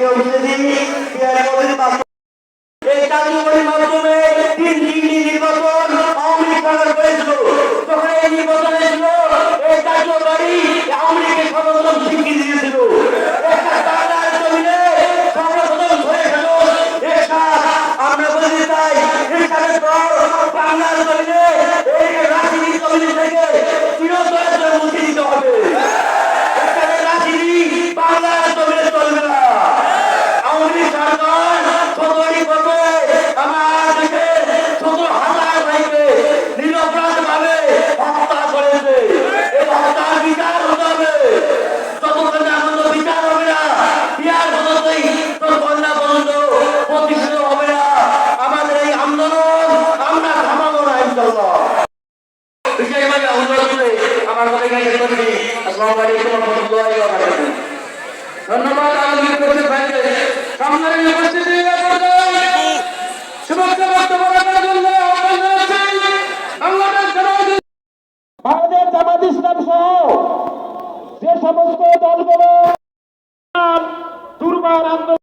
থেকে অভিযোগী এই কার্যকরীর মাধ্যমে তিনটি নির্বাচন আওয়ামী লীগ সরকার করেছিল। তখন এই নির্বাচন ছিল এই কার্যকরী আওয়ামী লীগের সর্বপ্রথম স্বীকৃতি দিয়েছিল। বাংলার জমিনে সর্বপ্রথম ধরে গেল আমরা বলতে চাই বাংলার জমিনে এই রাজনীতি জমিনে থেকে চিরতরে মুক্তি দিতে হবে। রাজনীতি বাংলার জমিনে চলবে না। আওয়ামী লীগ সরকার সদরি করবে আমার দেশের ১৭,০০০ ভাইকে নিরপরাধ ভাবে হত্যা করেছে। এই হত্যার বিচার হতে হবে। যতক্ষণ আনন্দ বিচার হবে না, বিয়ার পদ্ধতি ততক্ষণ না পর্যন্ত প্রতিষ্ঠিত হবে না। আমাদের এই আন্দোলন আমরা থামাবো না ইনশাআল্লাহ। বিশেষভাবে অনুরোধ করে আমার কথাকে শেষ করছি। আসসালামু আলাইকুম ওয়া রাহমাতুল্লাহি ওয়া বারাকাতুহু। ধন্যবাদ আলোচনা করতে ভাইকে। সামনের উপস্থিতি শুভেচ্ছা বক্তব্য রাখার জন্য আহ্বান জানাচ্ছি বাংলাদেশ জামাত ইসলাম সহ যে সমস্ত দলগুলো দুর্বার আন্দোলন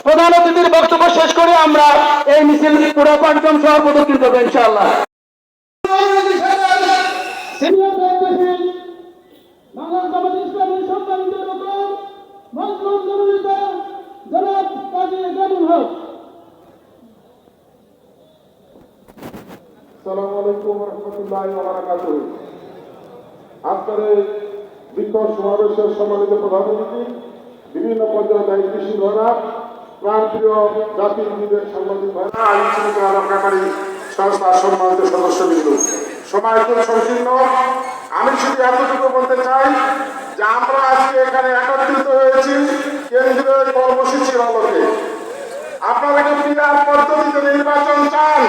প্রধান অতিথির বক্তব্য শেষ করে আমরা এই মিছিল পুরো পঞ্চম সহ প্রদক্ষিণ করবো ইনশাআল্লাহ। আসসালামু আলাইকুম ওয়া রাহমাতুল্লাহি ওয়া বারাকাতুহু। আজকের এই বিক্ষোভ সমাবেশের সম্মানিত প্রধান অতিথি, বিভিন্ন পর্যায়ে দায়িত্বশীল ভাইরা, প্রাণপ্রিয় জাতির সাংবাদিক ভাইরা, আইন শৃঙ্খলা রক্ষাকারী সংস্থার সম্মানিত সদস্যবৃন্দ, সময় খুব সংকীর্ণ। আমি শুধু এতটুকু বলতে চাই যে আমরা আজকে এখানে একত্রিত হয়েছি কেন্দ্রীয় কর্মসূচির আলোকে। আপনারা কি পিআর পদ্ধতিতে নির্বাচন চান?